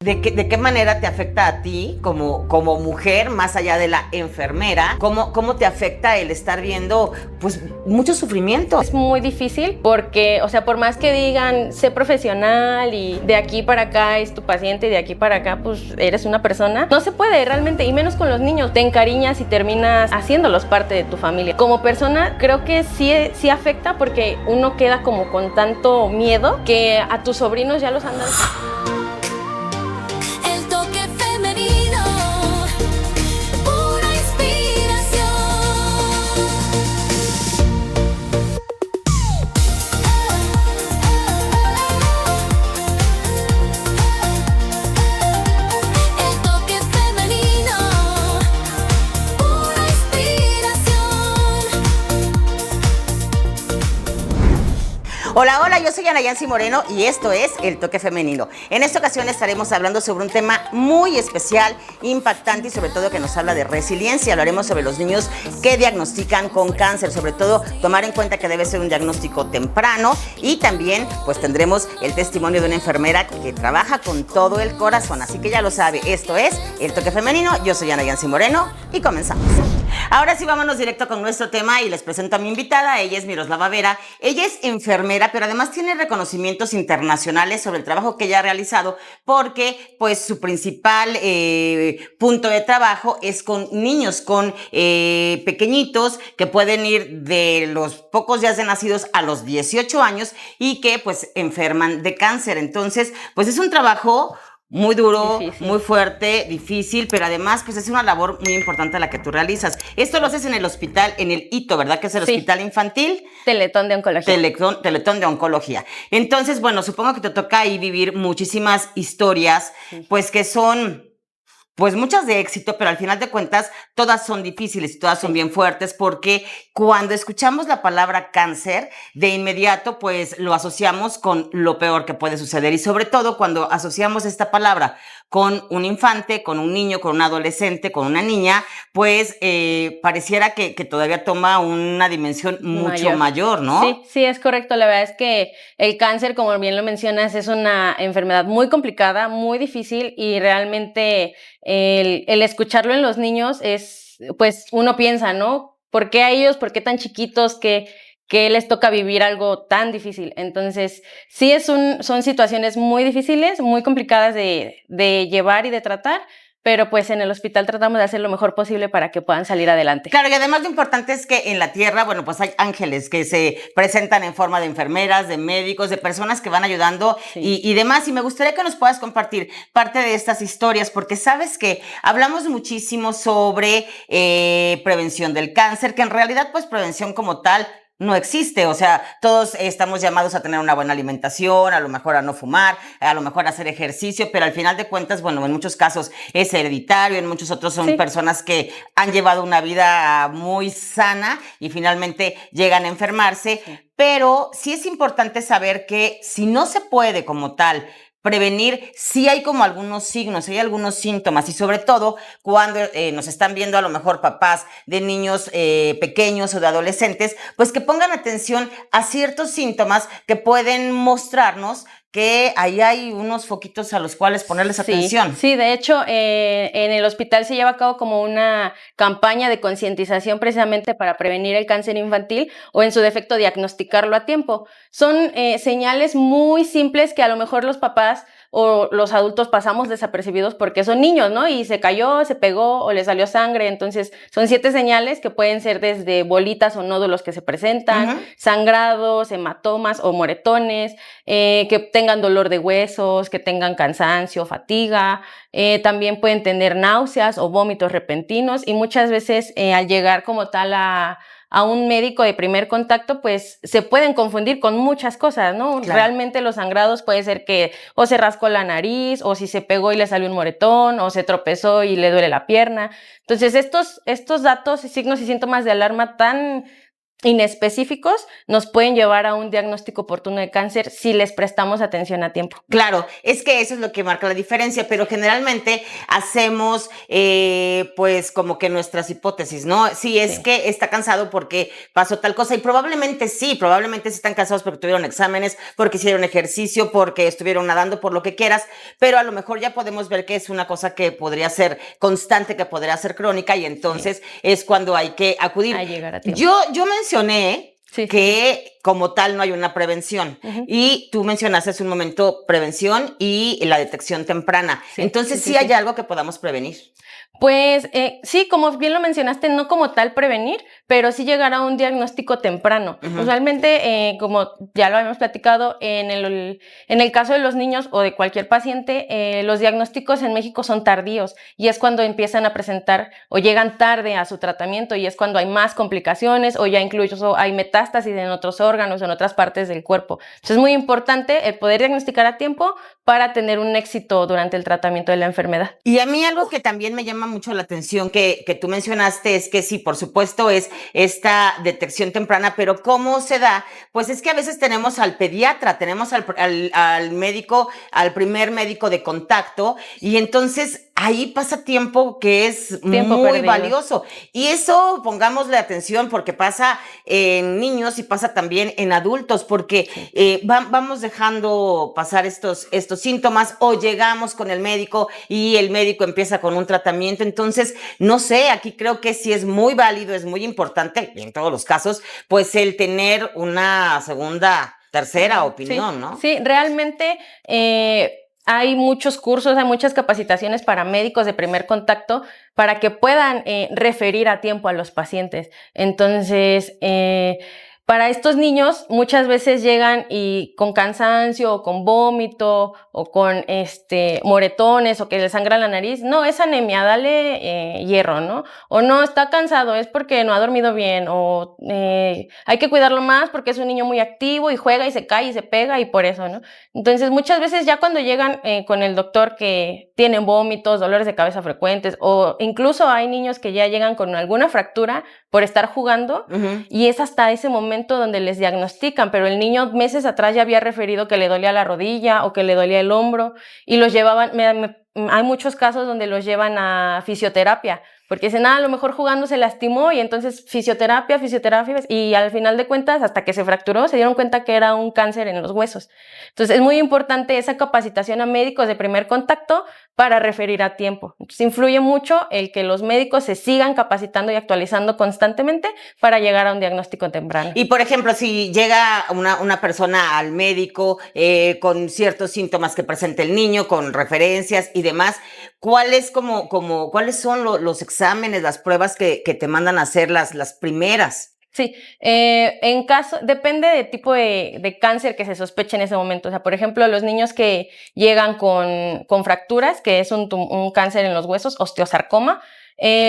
¿De qué manera te afecta a ti como mujer, más allá de la enfermera? ¿Cómo te afecta el estar viendo pues mucho sufrimiento? Es muy difícil porque, o sea, por más que digan, sé profesional y de aquí para acá es tu paciente y de aquí para acá pues eres una persona, no se puede realmente, y menos con los niños. Te encariñas y terminas haciéndolos parte de tu familia. Como persona creo que sí afecta porque uno queda como con tanto miedo que a tus sobrinos ya los andas... El toque femenino, pura inspiración. El toque femenino, pura inspiración. Hola, hola, yo soy Ana Yancy Moreno y esto es El Toque Femenino. En esta ocasión estaremos hablando sobre un tema muy especial, impactante y sobre todo que nos habla de resiliencia. Hablaremos sobre los niños que diagnostican con cáncer, sobre todo tomar en cuenta que debe ser un diagnóstico temprano, y también pues tendremos el testimonio de una enfermera que trabaja con todo el corazón. Así que ya lo sabe, esto es El Toque Femenino. Yo soy Ana Yancy Moreno y comenzamos. Ahora sí, vámonos directo con nuestro tema y les presento a mi invitada. Ella es Miroslava Vera. Ella es enfermera, pero además tiene reconocimientos internacionales sobre el trabajo que ella ha realizado, porque pues su principal punto de trabajo es con niños, con pequeñitos que pueden ir de los pocos días de nacidos a los 18 años y que pues enferman de cáncer. Entonces, pues es un trabajo muy duro, Difícil. muy fuerte, difícil, pero además pues es una labor muy importante la que tú realizas. Esto lo haces en el hospital, en el HITO, ¿verdad? Que es el Sí. Hospital Infantil Teletón de oncología. Teletón de Oncología. Entonces, bueno, supongo que te toca ahí vivir muchísimas historias, pues que son... pues muchas de éxito, pero al final de cuentas todas son difíciles y todas son bien fuertes, porque cuando escuchamos la palabra cáncer, de inmediato pues lo asociamos con lo peor que puede suceder, y sobre todo cuando asociamos esta palabra con un infante, con un niño, con un adolescente, con una niña, pues pareciera que todavía toma una dimensión mucho mayor, ¿no? Sí, sí, es correcto. La verdad es que el cáncer, como bien lo mencionas, es una enfermedad muy complicada, muy difícil, y realmente el escucharlo en los niños es, pues uno piensa, ¿no? ¿Por qué a ellos? ¿Por qué tan chiquitos que les toca vivir algo tan difícil? Entonces, sí son situaciones muy difíciles, muy complicadas de llevar y de tratar, pero pues en el hospital tratamos de hacer lo mejor posible para que puedan salir adelante. Claro, y además lo importante es que en la tierra, bueno, pues hay ángeles que se presentan en forma de enfermeras, de médicos, de personas que van ayudando, Sí. y demás. Y me gustaría que nos puedas compartir parte de estas historias, porque sabes que hablamos muchísimo sobre prevención del cáncer, que en realidad pues prevención como tal no existe. O sea, todos estamos llamados a tener una buena alimentación, a lo mejor a no fumar, a lo mejor a hacer ejercicio, pero al final de cuentas, bueno, en muchos casos es hereditario, en muchos otros son personas que han llevado una vida muy sana y finalmente llegan a enfermarse. Pero sí es importante saber que si no se puede como tal prevenir, sí hay como algunos signos, hay algunos síntomas, y sobre todo cuando nos están viendo a lo mejor papás de niños pequeños o de adolescentes, pues que pongan atención a ciertos síntomas que pueden mostrarnos que ahí hay unos foquitos a los cuales ponerles atención. Sí, de hecho, en el hospital se lleva a cabo como una campaña de concientización precisamente para prevenir el cáncer infantil, o en su defecto diagnosticarlo a tiempo. Son señales muy simples que a lo mejor los papás o los adultos pasamos desapercibidos porque son niños, ¿no? Y se cayó, se pegó o le salió sangre. Entonces, son 7 señales que pueden ser desde bolitas o nódulos que se presentan, sangrados, hematomas o moretones, que tengan dolor de huesos, que tengan cansancio, fatiga. También pueden tener náuseas o vómitos repentinos, y muchas veces al llegar como tal a un médico de primer contacto, pues se pueden confundir con muchas cosas, ¿no? Claro. Realmente los sangrados puede ser que o se rascó la nariz, o si se pegó y le salió un moretón, o se tropezó y le duele la pierna. Entonces, estos datos, signos y síntomas de alarma tan inespecíficos nos pueden llevar a un diagnóstico oportuno de cáncer si les prestamos atención a tiempo. Claro, es que eso es lo que marca la diferencia, pero generalmente hacemos pues como que nuestras hipótesis, ¿no? Si es Sí. que está cansado porque pasó tal cosa y probablemente sí están cansados porque tuvieron exámenes, porque hicieron ejercicio, porque estuvieron nadando, por lo que quieras, pero a lo mejor ya podemos ver que es una cosa que podría ser constante, que podría ser crónica y entonces es cuando hay que acudir. A llegar a tiempo. Yo mencioné Sí. que como tal no hay una prevención. Ujú. Y tú mencionaste hace un momento prevención y la detección temprana. Sí, Entonces sí, sí, sí. hay algo que podamos prevenir. Pues sí, como bien lo mencionaste, no como tal prevenir, pero sí llegar a un diagnóstico temprano. Ujú. Usualmente, como ya lo habíamos platicado, en el caso de los niños o de cualquier paciente, los diagnósticos en México son tardíos y es cuando empiezan a presentar o llegan tarde a su tratamiento y es cuando hay más complicaciones o ya incluso hay metástasis en otros órganos, en otras partes del cuerpo. Entonces es muy importante el poder diagnosticar a tiempo para tener un éxito durante el tratamiento de la enfermedad. Y a mí algo que también me llama mucho la atención que tú mencionaste es que sí, por supuesto, es esta detección temprana, pero ¿cómo se da? Pues es que a veces tenemos al pediatra, tenemos al médico, al primer médico de contacto, y entonces ahí pasa tiempo que es Tiempo muy perdido. valioso. Y eso pongámosle atención porque pasa en niños y pasa también en adultos, porque vamos dejando pasar estos síntomas o llegamos con el médico y el médico empieza con un tratamiento. Entonces, no sé, aquí creo que sí es muy válido, es muy importante, y en todos los casos, pues el tener una segunda, tercera opinión, Sí, ¿no? sí, realmente hay muchos cursos, hay muchas capacitaciones para médicos de primer contacto para que puedan referir a tiempo a los pacientes. Entonces, para estos niños muchas veces llegan y con cansancio o con vómito o con moretones o que les sangra la nariz. No, es anemia, dale hierro, ¿no? O no, está cansado, es porque no ha dormido bien o hay que cuidarlo más porque es un niño muy activo y juega y se cae y se pega y por eso, ¿no? Entonces muchas veces ya cuando llegan con el doctor que tienen vómitos, dolores de cabeza frecuentes o incluso hay niños que ya llegan con alguna fractura por estar jugando Ujú. y es hasta ese momento donde les diagnostican, pero el niño meses atrás ya había referido que le dolía la rodilla o que le dolía el hombro y los llevaban, hay muchos casos donde los llevan a fisioterapia, porque dicen, a lo mejor jugando se lastimó y entonces fisioterapia, y al final de cuentas, hasta que se fracturó, se dieron cuenta que era un cáncer en los huesos. Entonces es muy importante esa capacitación a médicos de primer contacto para referir a tiempo. Entonces influye mucho el que los médicos se sigan capacitando y actualizando constantemente para llegar a un diagnóstico temprano. Y por ejemplo, si llega una persona al médico con ciertos síntomas que presenta el niño, con referencias y demás, ¿cuáles son los exámenes, las pruebas que te mandan a hacer las primeras? Sí, en caso, depende del tipo de cáncer que se sospeche en ese momento. O sea, por ejemplo, los niños que llegan con fracturas, que es un cáncer en los huesos, osteosarcoma,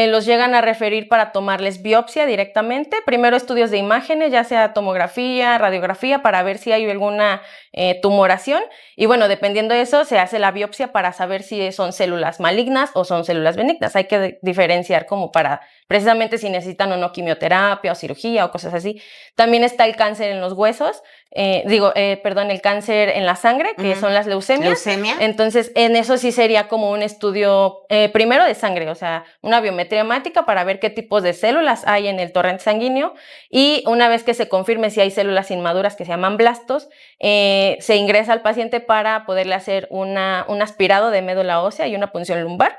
los llegan a referir para tomarles biopsia directamente. Primero estudios de imágenes, ya sea tomografía, radiografía, para ver si hay alguna tumoración. Y bueno, dependiendo de eso, se hace la biopsia para saber si son células malignas o son células benignas. Hay que diferenciar como para precisamente si necesitan o no quimioterapia o cirugía o cosas así. También está el cáncer en los huesos, el cáncer en la sangre, que son las leucemias. ¿Leucemia? Entonces, en eso sí sería como un estudio primero de sangre, o sea, una biometría hemática para ver qué tipos de células hay en el torrente sanguíneo y una vez que se confirme si hay células inmaduras que se llaman blastos, se ingresa al paciente para poderle hacer un aspirado de médula ósea y una punción lumbar.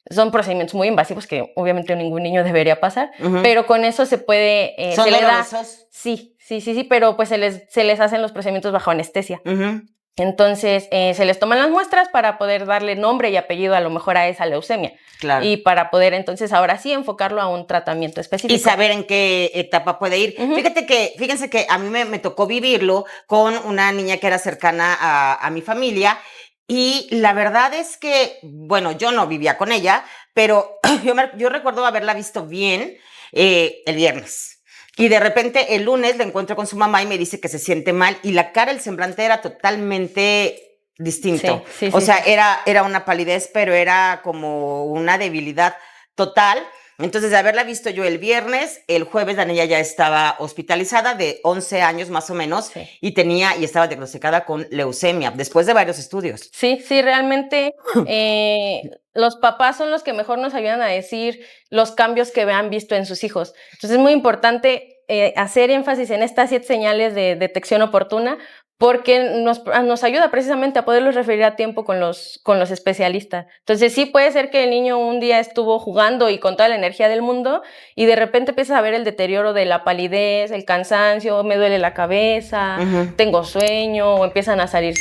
Son procedimientos muy invasivos que obviamente ningún niño debería pasar, pero con eso se puede... ¿Son se le da, dolorosos? sí, pero pues se les hacen los procedimientos bajo anestesia. Ujú. Entonces, se les toman las muestras para poder darle nombre y apellido a lo mejor a esa leucemia. Claro. Y para poder entonces ahora sí enfocarlo a un tratamiento específico. Y saber en qué etapa puede ir. Ujú. Fíjense que a mí me tocó vivirlo con una niña que era cercana a mi familia. Y la verdad es que, bueno, yo no vivía con ella, pero yo recuerdo haberla visto bien el viernes. Y de repente el lunes la encuentro con su mamá y me dice que se siente mal y la cara, el semblante era totalmente distinto. O sea, era una palidez, pero era como una debilidad total. Entonces, de haberla visto yo el viernes, el jueves la niña ya estaba hospitalizada de 11 años más o menos Sí. y estaba diagnosticada con leucemia después de varios estudios. Sí, sí, realmente los papás son los que mejor nos ayudan a decir los cambios que han visto en sus hijos. Entonces es muy importante hacer énfasis en estas 7 señales de detección oportuna porque nos ayuda precisamente a poderlos referir a tiempo con los especialistas. Entonces sí puede ser que el niño un día estuvo jugando y con toda la energía del mundo y de repente empiezas a ver el deterioro de la palidez, el cansancio, me duele la cabeza, tengo sueño, o empiezan a salir,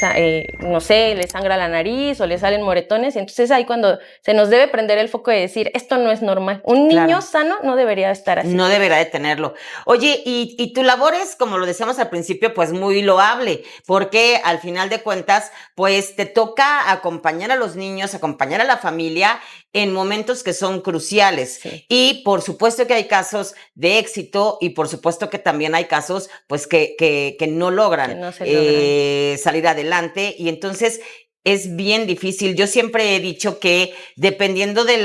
no sé, le sangra la nariz o le salen moretones. Y entonces ahí cuando se nos debe prender el foco de decir, esto no es normal. Un niño Claro. sano no debería estar así. No deberá de tenerlo. Oye, y tu labor es, como lo decíamos al principio, pues muy loable, porque al final de cuentas, pues te toca acompañar a los niños, acompañar a la familia en momentos que son cruciales. Sí. Y por supuesto que hay casos de éxito y por supuesto que también hay casos, pues que no logran, Que no se logran. salir adelante. Y entonces es bien difícil. Yo siempre he dicho que dependiendo de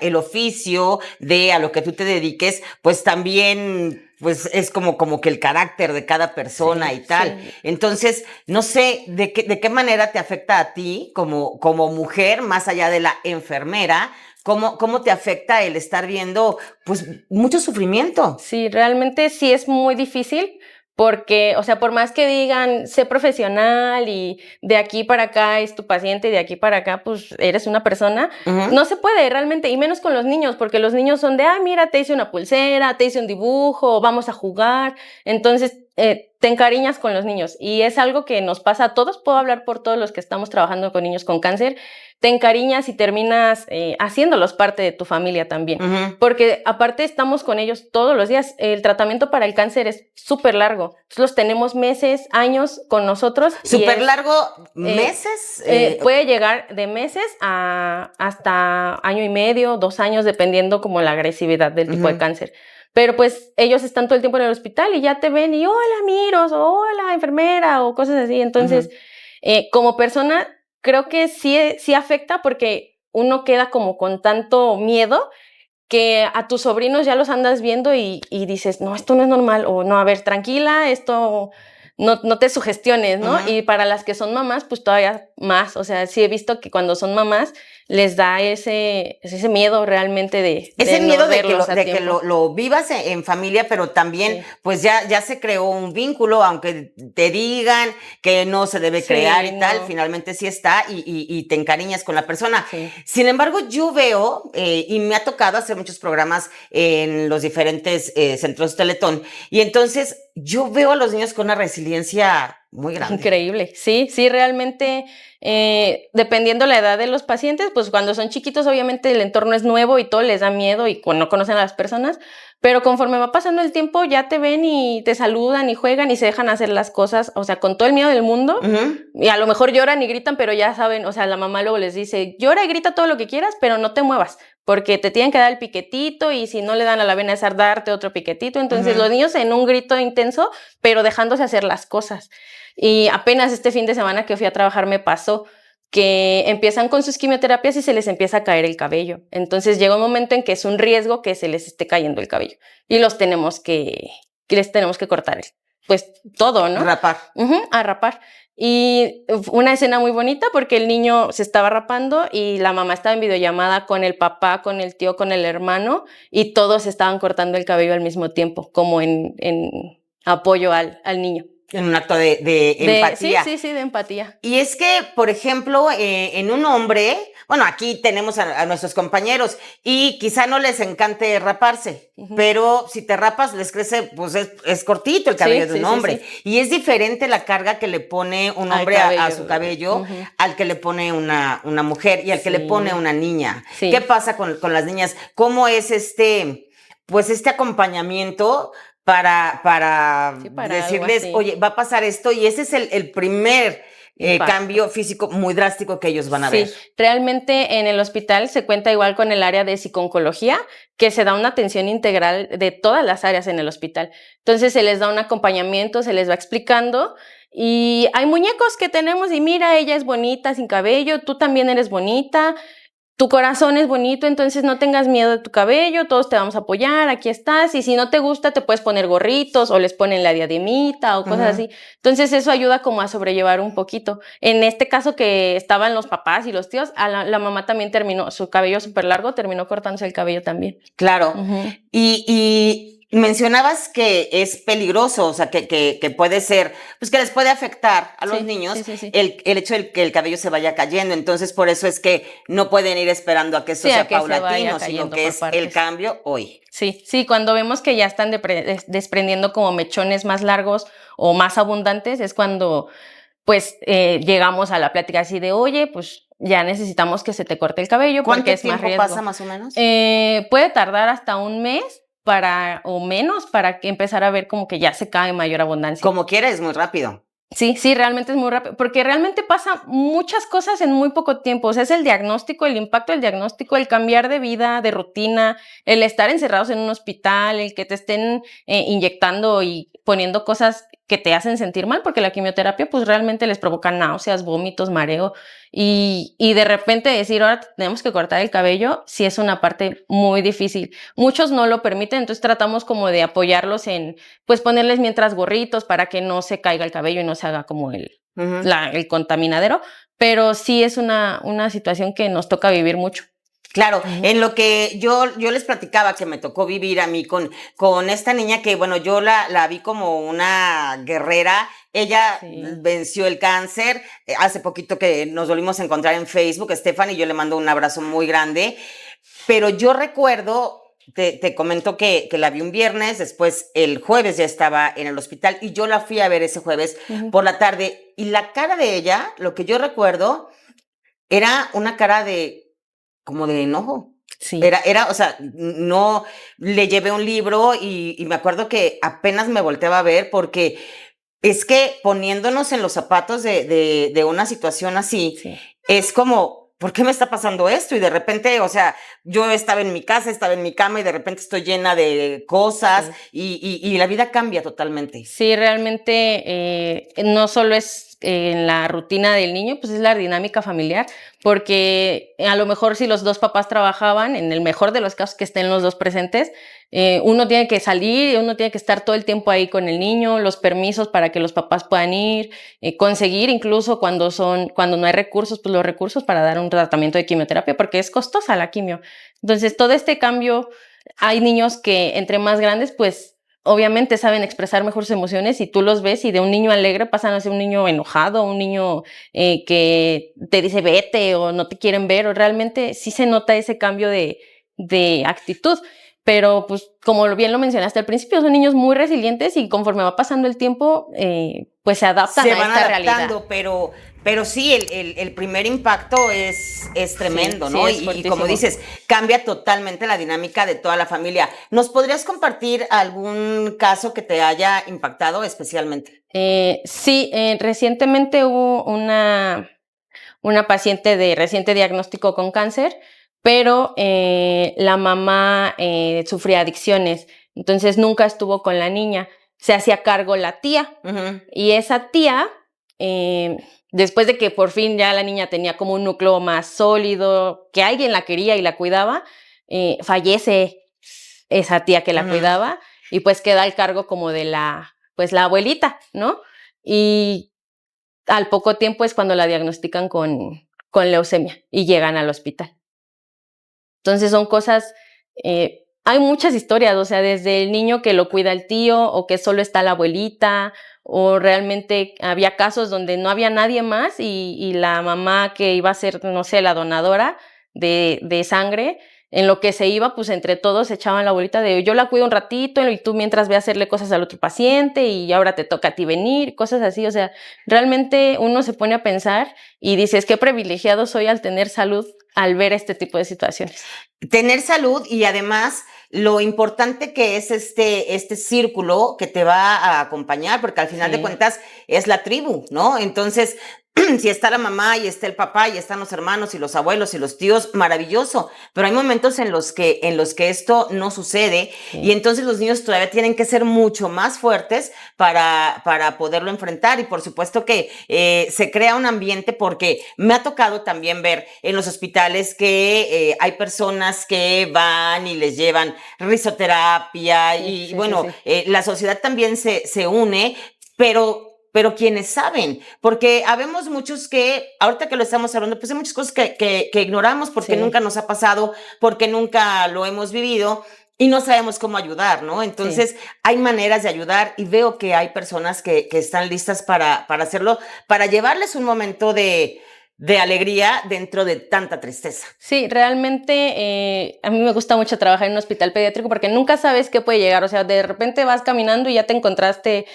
el oficio, de a lo que tú te dediques, pues también pues es como que el carácter de cada persona Sí, y tal. sí. Entonces, no sé de qué manera te afecta a ti como mujer, más allá de la enfermera, cómo te afecta el estar viendo pues mucho sufrimiento. Sí, realmente sí es muy difícil porque, o sea, por más que digan, sé profesional y de aquí para acá es tu paciente y de aquí para acá, pues eres una persona, Ujú. no se puede realmente, y menos con los niños, porque los niños son de, ah, mira, te hice una pulsera, te hice un dibujo, vamos a jugar. Entonces, te encariñas con los niños y es algo que nos pasa a todos. Puedo hablar por todos los que estamos trabajando con niños con cáncer. Te encariñas y terminas haciéndolos parte de tu familia también. Ujú. Porque aparte estamos con ellos todos los días. El tratamiento para el cáncer es súper largo. Los tenemos meses, años con nosotros. y Súper es, largo, meses. puede llegar de meses hasta año y medio, 2 años, dependiendo como la agresividad del tipo de Ujú. cáncer. Pero pues ellos están todo el tiempo en el hospital y ya te ven y hola Miros, o hola enfermera o cosas así. Entonces, como persona, creo que sí afecta porque uno queda como con tanto miedo que a tus sobrinos ya los andas viendo y dices, no, esto no es normal, o no, a ver, tranquila, esto no te sugestiones, ¿no? Ujú. Y para las que son mamás, pues todavía más, o sea, sí he visto que cuando son mamás les da ese miedo realmente de Ese no miedo de que, verlos a de que tiempo. lo vivas en familia, pero también, Sí. pues ya se creó un vínculo, aunque te digan que no se debe crear y Sí, tal, no. finalmente sí está y te encariñas con la persona. Sí. Sin embargo, yo veo, y me ha tocado hacer muchos programas en los diferentes centros Teletón, y entonces yo veo a los niños con una resiliencia muy grande. Increíble, sí, sí, realmente, dependiendo la edad de los pacientes, pues cuando son chiquitos obviamente el entorno es nuevo y todo les da miedo y no conocen a las personas, pero conforme va pasando el tiempo ya te ven y te saludan y juegan y se dejan hacer las cosas, o sea, con todo el miedo del mundo, Ujú. y a lo mejor lloran y gritan, pero ya saben, o sea, la mamá luego les dice, llora y grita todo lo que quieras, pero no te muevas, porque te tienen que dar el piquetito y si no le dan a la vena esa darte otro piquetito, entonces Ujú. los niños en un grito intenso, pero dejándose hacer las cosas. Y apenas este fin de semana que fui a trabajar me pasó que empiezan con sus quimioterapias y se les empieza a caer el cabello. Entonces llega un momento en que es un riesgo que se les esté cayendo el cabello y les tenemos que cortar pues todo, ¿no? Rapar. A rapar. Y una escena muy bonita porque el niño se estaba rapando y la mamá estaba en videollamada con el papá, con el tío, con el hermano y todos estaban cortando el cabello al mismo tiempo, como en apoyo al niño. En un acto de empatía. Sí, de empatía. Y es que, por ejemplo, en un hombre, bueno, aquí tenemos a nuestros compañeros y quizá no les encante raparse, pero si te rapas les crece, pues es cortito el cabello de un hombre. Y es diferente la carga que le pone un Al hombre a su cabello. cabello al que le pone una mujer y al que le pone una niña. Sí. ¿Qué pasa con las niñas? ¿Cómo es pues este acompañamiento para Sí, para algo decirles, así. oye, va a pasar esto? Y ese es el primer Impacto. cambio físico muy drástico que ellos van a ver. Sí, realmente en el hospital se cuenta igual con el área de psiconcología, que se da una atención integral de todas las áreas en el hospital. Entonces se les da un acompañamiento, se les va explicando y hay muñecos que tenemos y mira, ella es bonita sin cabello, tú también eres bonita. tu corazón es bonito, entonces no tengas miedo de tu cabello, todos te vamos a apoyar, aquí estás, y si no te gusta te puedes poner gorritos o les ponen la diademita o cosas así. Entonces eso ayuda como a sobrellevar un poquito. En este caso que estaban los papás y los tíos, a la mamá también terminó, su cabello súper largo, terminó cortándose el cabello también. Claro. Ujú. Y mencionabas que es peligroso, o sea, que puede ser, pues que les puede afectar a los Sí, niños sí. el hecho de que el cabello se vaya cayendo. Entonces, por eso es que no pueden ir esperando a que eso Sí, a sea que se vaya paulatino, sino cayendo que por es el partes. cambio hoy. Sí, cuando vemos que ya están desprendiendo como mechones más largos o más abundantes, es cuando pues llegamos a la plática así de, oye, pues ya necesitamos que se te corte el cabello porque ¿Cuánto es más tiempo pasa riesgo. más o menos? Puede tardar hasta un mes o menos para que empezar a ver como que ya se cae en mayor abundancia. Como quiera, es muy rápido. Sí, realmente es muy rápido, porque realmente pasa muchas cosas en muy poco tiempo. O sea, es el diagnóstico, el impacto del diagnóstico, el cambiar de vida, de rutina, el estar encerrados en un hospital, el que te estén inyectando y poniendo cosas que te hacen sentir mal, porque la quimioterapia pues realmente les provoca náuseas, vómitos, mareo, y de repente decir, ahora tenemos que cortar el cabello, sí es una parte muy difícil. Muchos no lo permiten, entonces tratamos como de apoyarlos en, pues ponerles mientras gorritos para que no se caiga el cabello y no se haga como el contaminadero, pero sí es una situación que nos toca vivir mucho. Claro, en lo que yo les platicaba que me tocó vivir a mí con esta niña que, bueno, yo la vi como una guerrera. Ella venció el cáncer. Hace poquito que nos volvimos a encontrar en Facebook, Stephanie, yo le mando un abrazo muy grande. Pero yo recuerdo, te comento que la vi un viernes, después el jueves ya estaba en el hospital y yo la fui a ver ese jueves por la tarde. Y la cara de ella, lo que yo recuerdo, era una cara como de enojo. Sí. O sea, no, le llevé un libro y me acuerdo que apenas me volteaba a ver porque es que poniéndonos en los zapatos de una situación así, es como, ¿por qué me está pasando esto? Y de repente, o sea, yo estaba en mi casa, estaba en mi cama y de repente estoy llena de cosas y la vida cambia totalmente. Sí, realmente no solo es en la rutina del niño, pues es la dinámica familiar, porque a lo mejor si los dos papás trabajaban, en el mejor de los casos que estén los dos presentes, uno tiene que salir, uno tiene que estar todo el tiempo ahí con el niño, los permisos para que los papás puedan ir, conseguir incluso cuando no hay recursos, pues los recursos para dar un tratamiento de quimioterapia, porque es costosa la quimio. Entonces, todo este cambio, hay niños que entre más grandes, pues obviamente saben expresar mejor sus emociones y tú los ves y de un niño alegre pasan a ser un niño enojado, un niño que te dice vete o no te quieren ver, o realmente sí se nota ese cambio de actitud. Pero pues como bien lo mencionaste al principio, son niños muy resilientes y conforme va pasando el tiempo, pues se adaptan a esta realidad. Pero sí, el primer impacto es tremendo, Sí, ¿no? sí, es Y fuertísimo. como dices, cambia totalmente la dinámica de toda la familia. ¿Nos podrías compartir algún caso que te haya impactado especialmente? Sí, recientemente hubo una paciente de reciente diagnóstico con cáncer, pero la mamá sufría adicciones, entonces nunca estuvo con la niña, se hacía cargo la tía. Y esa tía, después de que por fin ya la niña tenía como un núcleo más sólido, que alguien la quería y la cuidaba, fallece esa tía que la cuidaba y pues queda al cargo como de pues la abuelita, ¿no? Y al poco tiempo es cuando la diagnostican con leucemia y llegan al hospital. Entonces son cosas, hay muchas historias, o sea, desde el niño que lo cuida el tío o que solo está la abuelita, o realmente había casos donde no había nadie más y la mamá que iba a ser, no sé, la donadora de sangre, en lo que se iba, pues entre todos echaban la bolita de yo la cuido un ratito y tú mientras ve a hacerle cosas al otro paciente y ahora te toca a ti venir, cosas así. O sea, realmente uno se pone a pensar y dices, qué privilegiado soy al tener salud al ver este tipo de situaciones. Tener salud y además lo importante que es este círculo que te va a acompañar, porque al final de cuentas es la tribu, ¿no? Entonces, si está la mamá y está el papá y están los hermanos y los abuelos y los tíos, maravilloso, pero hay momentos en los que esto no sucede y entonces los niños todavía tienen que ser mucho más fuertes para poderlo enfrentar y por supuesto que se crea un ambiente porque me ha tocado también ver en los hospitales que hay personas que van y les llevan risoterapia y sí, bueno, sí, sí. la sociedad también se une, pero quienes saben, porque habemos muchos que, ahorita que lo estamos hablando, pues hay muchas cosas que ignoramos porque Sí. nunca nos ha pasado, porque nunca lo hemos vivido y no sabemos cómo ayudar, ¿no? Entonces, hay maneras de ayudar y veo que hay personas que están listas para hacerlo, para llevarles un momento de alegría dentro de tanta tristeza. Sí, realmente a mí me gusta mucho trabajar en un hospital pediátrico porque nunca sabes qué puede llegar. O sea, de repente vas caminando y ya te encontraste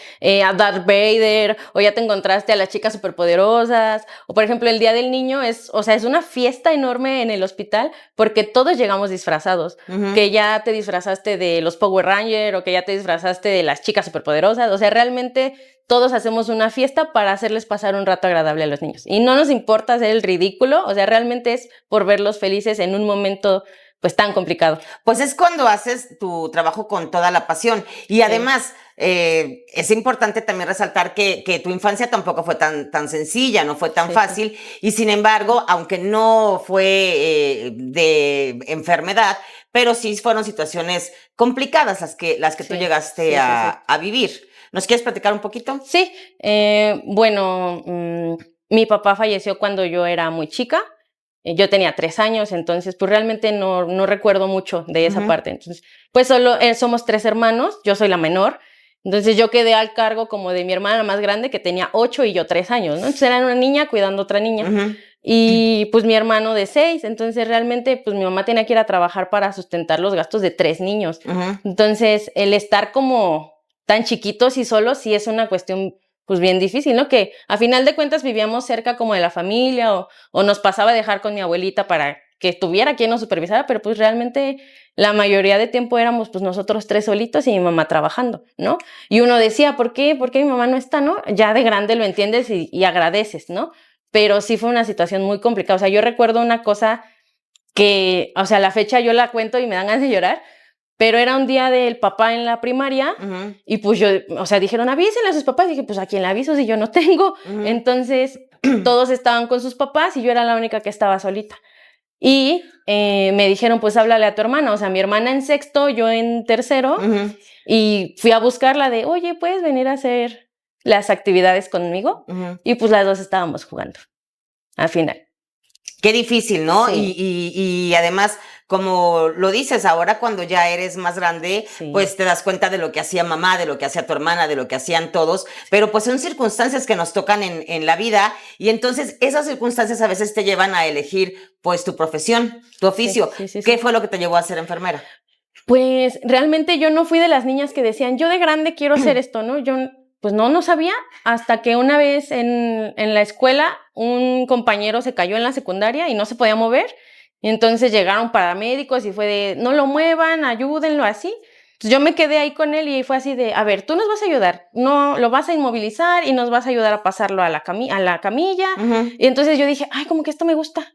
a Darth Vader o ya te encontraste a las chicas superpoderosas. O, por ejemplo, el Día del Niño es una fiesta enorme en el hospital porque todos llegamos disfrazados. Ujú. Que ya te disfrazaste de los Power Rangers o que ya te disfrazaste de las chicas superpoderosas. O sea, realmente todos hacemos una fiesta para hacerles pasar un rato agradable a los niños. Y no nos importa hacer el ridículo, o sea, realmente es por verlos felices en un momento pues tan complicado. Pues es cuando haces tu trabajo con toda la pasión. Y además, es importante también resaltar que tu infancia tampoco fue tan sencilla, no fue tan Sí, fácil. Y sin embargo, aunque no fue de enfermedad, pero sí fueron situaciones complicadas las que tú Sí, llegaste sí, sí, sí. a vivir. ¿Nos quieres platicar un poquito? Sí, bueno, mi papá falleció cuando yo era muy chica. Yo tenía 3 años, entonces pues realmente no recuerdo mucho de esa Ujú. parte. Entonces, pues solo somos 3 hermanos, yo soy la menor. Entonces yo quedé al cargo como de mi hermana más grande que tenía 8 y yo 3 años, ¿no? Entonces era una niña cuidando a otra niña. Ujú. Y pues mi hermano de 6, entonces realmente pues mi mamá tenía que ir a trabajar para sustentar los gastos de 3 niños. Ujú. Entonces el estar como tan chiquitos y solos sí es una cuestión pues bien difícil, ¿no? Que a final de cuentas vivíamos cerca como de la familia o nos pasaba a dejar con mi abuelita para que tuviera quien nos supervisara, pero pues realmente la mayoría de tiempo éramos pues nosotros 3 solitos y mi mamá trabajando, ¿no? Y uno decía, ¿por qué? ¿Por qué mi mamá no está, no? Ya de grande lo entiendes y agradeces, ¿no? Pero sí fue una situación muy complicada. O sea, yo recuerdo una cosa que, o sea, la fecha yo la cuento y me dan ganas de llorar, pero era un día del papá en la primaria Ujú. y pues yo, o sea, dijeron, avísenle a sus papás. Dije, pues, ¿a quién le aviso si yo no tengo? Ujú. Entonces, todos estaban con sus papás y yo era la única que estaba solita. Y me dijeron, pues, háblale a tu hermana. O sea, mi hermana en sexto, yo en tercero. Ujú. Y fui a buscarla de, oye, ¿puedes venir a hacer las actividades conmigo? Ujú. Y pues las dos estábamos jugando al final. Qué difícil, ¿no? Sí. Y además, como lo dices, ahora cuando ya eres más grande, Sí. pues te das cuenta de lo que hacía mamá, de lo que hacía tu hermana, de lo que hacían todos, pero pues son circunstancias que nos tocan en la vida y entonces esas circunstancias a veces te llevan a elegir pues tu profesión, tu oficio. Sí, sí, sí, ¿Qué sí. fue lo que te llevó a ser enfermera? Pues realmente yo no fui de las niñas que decían, yo de grande quiero hacer esto, ¿no? Yo pues no sabía hasta que una vez en la escuela un compañero se cayó en la secundaria y no se podía mover. Y entonces llegaron paramédicos y fue de, no lo muevan, ayúdenlo así. Entonces yo me quedé ahí con él y fue así de, a ver, tú nos vas a ayudar, no lo vas a inmovilizar y nos vas a ayudar a pasarlo a la camilla. Ujú. Y entonces yo dije, ay, como que esto me gusta.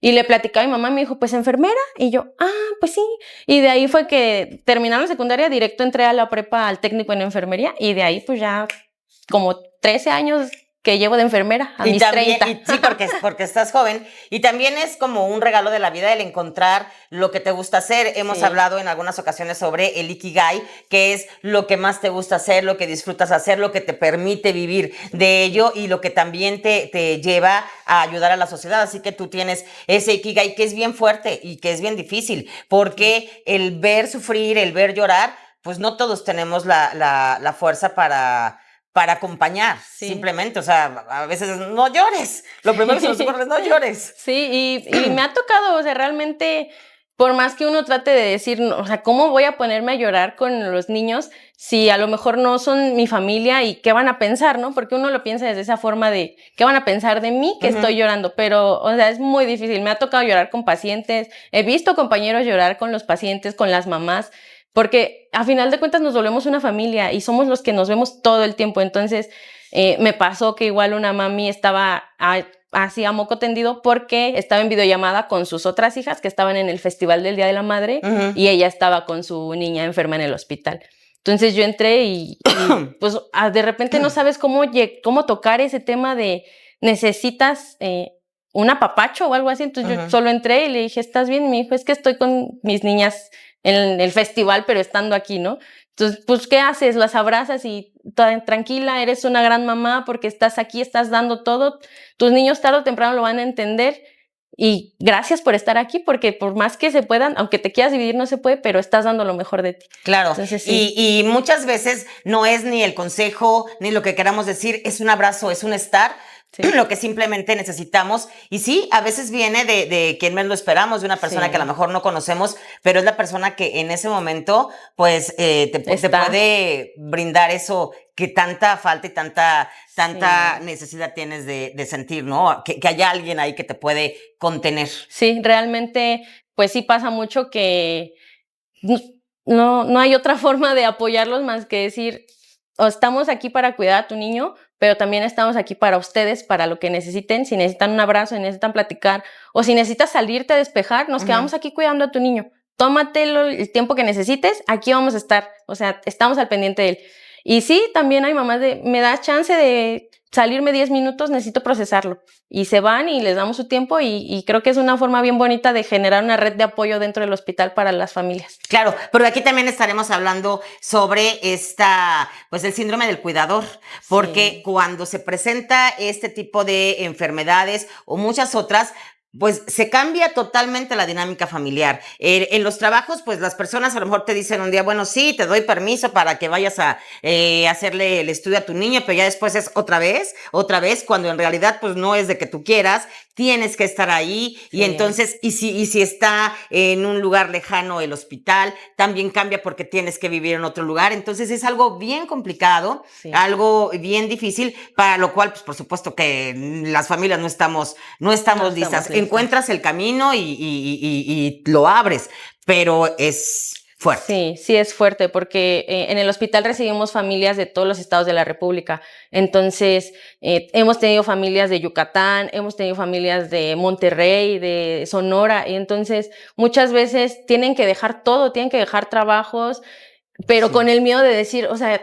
Y le platicaba a mi mamá y me dijo, pues enfermera. Y yo, pues sí. Y de ahí fue que terminando la secundaria, directo entré a la prepa al técnico en enfermería. Y de ahí pues ya como 13 años que llevo de enfermera a mis 30. Sí, porque estás joven. Y también es como un regalo de la vida el encontrar lo que te gusta hacer. Hemos Sí. hablado en algunas ocasiones sobre el Ikigai, que es lo que más te gusta hacer, lo que disfrutas hacer, lo que te permite vivir de ello y lo que también te lleva a ayudar a la sociedad. Así que tú tienes ese Ikigai que es bien fuerte y que es bien difícil, porque el ver sufrir, el ver llorar, pues no todos tenemos la fuerza para acompañar, Sí. simplemente, o sea, a veces no llores, lo primero que se nos ocurre es no llores. Sí, y me ha tocado, o sea, realmente, por más que uno trate de decir, o sea, ¿cómo voy a ponerme a llorar con los niños si a lo mejor no son mi familia y qué van a pensar, ¿no? Porque uno lo piensa desde esa forma de, ¿qué van a pensar de mí que Ujú. estoy llorando? Pero, o sea, es muy difícil. Me ha tocado llorar con pacientes, he visto compañeros llorar con los pacientes, con las mamás, porque a final de cuentas nos volvemos una familia y somos los que nos vemos todo el tiempo. Entonces, Me pasó que igual una mami estaba así a moco tendido porque estaba en videollamada con sus otras hijas que estaban en el Festival del Día de la Madre Ujú. y ella estaba con su niña enferma en el hospital. Entonces yo entré y pues de repente no sabes cómo tocar ese tema de necesitas un apapacho o algo así. Entonces yo Ujú. solo entré y le dije, ¿estás bien? Me dijo, es que estoy con mis niñas en el festival, pero estando aquí, ¿no? Entonces, pues, ¿qué haces? Las abrazas y tranquila, eres una gran mamá porque estás aquí, estás dando todo. Tus niños tarde o temprano lo van a entender. Y gracias por estar aquí, porque por más que se puedan, aunque te quieras dividir, no se puede, pero estás dando lo mejor de ti. Claro, Entonces, sí. y muchas veces no es ni el consejo, ni lo que queramos decir, es un abrazo, es un estar, Sí. lo que simplemente necesitamos. Y sí, a veces viene de quien menos lo esperamos, de una persona Sí. que a lo mejor no conocemos, pero es la persona que en ese momento, pues, te Está. puede brindar eso que tanta falta y tanta Sí. necesidad tienes de sentir, ¿no? Que haya alguien ahí que te puede contener. Sí, realmente, pues sí pasa mucho que no hay otra forma de apoyarlos más que decir, o estamos aquí para cuidar a tu niño, pero también estamos aquí para ustedes, para lo que necesiten. Si necesitan un abrazo, si necesitan platicar, o si necesitas salirte a despejar, nos Ujú. quedamos aquí cuidando a tu niño. Tómatelo el tiempo que necesites, aquí vamos a estar. O sea, estamos al pendiente de él. Y sí, también hay mamás me da chance de salirme 10 minutos, necesito procesarlo. Y se van y les damos su tiempo y creo que es una forma bien bonita de generar una red de apoyo dentro del hospital para las familias. Claro, pero aquí también estaremos hablando sobre pues el síndrome del cuidador, porque Sí. cuando se presenta este tipo de enfermedades o muchas otras, pues se cambia totalmente la dinámica familiar. En los trabajos, pues las personas a lo mejor te dicen un día, bueno, sí, te doy permiso para que vayas a hacerle el estudio a tu niño, pero ya después es otra vez, cuando en realidad pues no es de que tú quieras, tienes que estar ahí. Y Sí. entonces, y si está en un lugar lejano el hospital, también cambia porque tienes que vivir en otro lugar. Entonces es algo bien complicado, Sí. algo bien difícil, para lo cual, pues por supuesto que las familias no estamos listas. Encuentras el camino y lo abres, pero es fuerte. Sí, sí es fuerte porque en el hospital recibimos familias de todos los estados de la República. Entonces, hemos tenido familias de Yucatán, hemos tenido familias de Monterrey, de Sonora, y entonces muchas veces tienen que dejar todo, tienen que dejar trabajos, pero Sí. con el miedo de decir, o sea,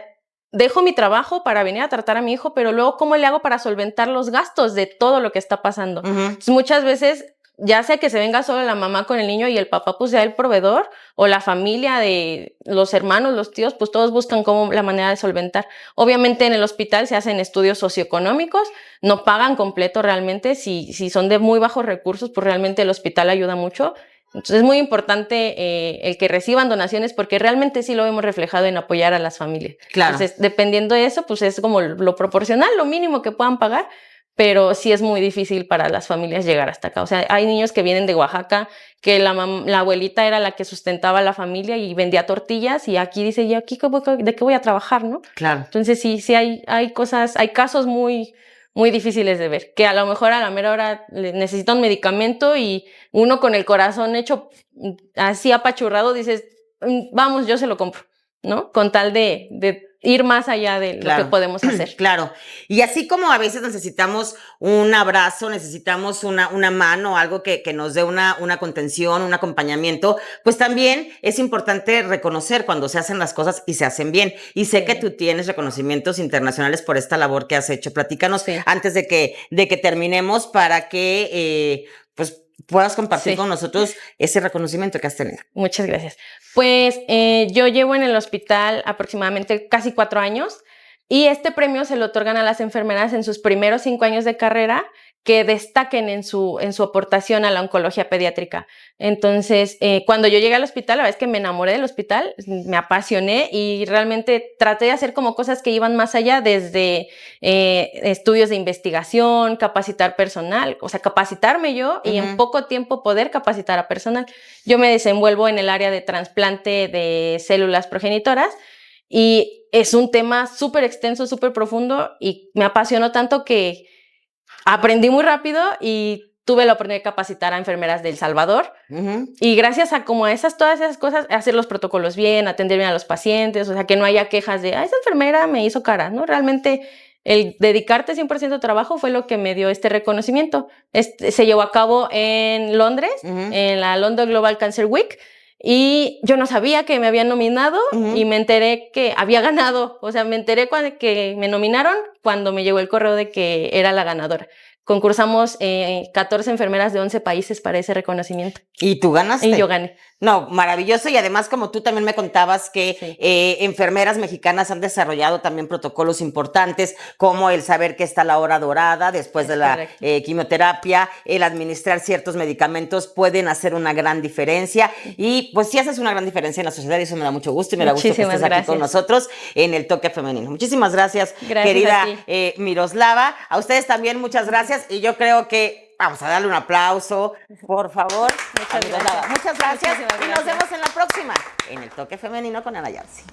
dejo mi trabajo para venir a tratar a mi hijo, pero luego, ¿cómo le hago para solventar los gastos de todo lo que está pasando? Ujú. Entonces, muchas veces, ya sea que se venga solo la mamá con el niño y el papá pues sea el proveedor, o la familia de los hermanos, los tíos, pues todos buscan la manera de solventar. Obviamente en el hospital se hacen estudios socioeconómicos, no pagan completo realmente, si son de muy bajos recursos, pues realmente el hospital ayuda mucho. Entonces es muy importante el que reciban donaciones porque realmente sí lo hemos reflejado en apoyar a las familias. Claro. Entonces, dependiendo de eso, pues es como lo proporcional, lo mínimo que puedan pagar, pero sí es muy difícil para las familias llegar hasta acá. O sea, hay niños que vienen de Oaxaca, que la abuelita era la que sustentaba a la familia y vendía tortillas, y aquí dice, ¿y aquí de qué voy a trabajar, no? Claro. Entonces sí hay cosas, hay casos muy, muy difíciles de ver, que a lo mejor a la mera hora necesita un medicamento y uno con el corazón hecho así apachurrado dices, vamos, yo se lo compro, ¿no? Con tal de ir más allá de lo que podemos hacer. Claro. Y así como a veces necesitamos un abrazo, necesitamos una mano, algo que nos dé una contención, un acompañamiento, pues también es importante reconocer cuando se hacen las cosas y se hacen bien. Y sé que tú tienes reconocimientos internacionales por esta labor que has hecho. Platícanos antes de que terminemos para que pues puedas compartir con nosotros ese reconocimiento que has tenido. Muchas gracias. Pues yo llevo en el hospital aproximadamente casi 4 años y este premio se lo otorgan a las enfermeras en sus primeros 5 años de carrera que destaquen en su aportación a la oncología pediátrica. Entonces, cuando yo llegué al hospital, la verdad es que me enamoré del hospital, me apasioné y realmente traté de hacer como cosas que iban más allá, desde estudios de investigación, capacitar personal, o sea, capacitarme yo y en poco tiempo poder capacitar a personal. Yo me desenvuelvo en el área de trasplante de células progenitoras y es un tema súper extenso, súper profundo y me apasionó tanto que aprendí muy rápido y tuve la oportunidad de capacitar a enfermeras de El Salvador. Y gracias a como a todas esas cosas, hacer los protocolos bien, atender bien a los pacientes, o sea, que no haya quejas de, esa enfermera me hizo cara, ¿no? Realmente el dedicarte 100% a trabajo fue lo que me dio este reconocimiento. Se llevó a cabo en Londres, en la London Global Cancer Week, y yo no sabía que me habían nominado y me enteré que había ganado. O sea, me enteré que me nominaron cuando me llegó el correo de que era la ganadora. Concursamos 14 enfermeras de 11 países para ese reconocimiento. ¿Y tú ganaste? Y yo gané. No, maravilloso. Y además, como tú también me contabas que Sí. enfermeras mexicanas han desarrollado también protocolos importantes, como el saber que está la hora dorada después Es de la correcto. quimioterapia, el administrar ciertos medicamentos pueden hacer una gran diferencia. Y pues sí haces una gran diferencia en la sociedad y eso me da mucho gusto y me da gusto que Muchísimas estés aquí con gracias. nosotros en el Toque Femenino. Muchísimas gracias, Gracias querida a ti. Miroslava. A ustedes también muchas gracias y yo creo que vamos a darle un aplauso, por favor. Muchas a Miroslava. gracias. Muchas gracias Muchísimas y nos gracias. vemos en la próxima en el Toque Femenino con Ana Yarsi.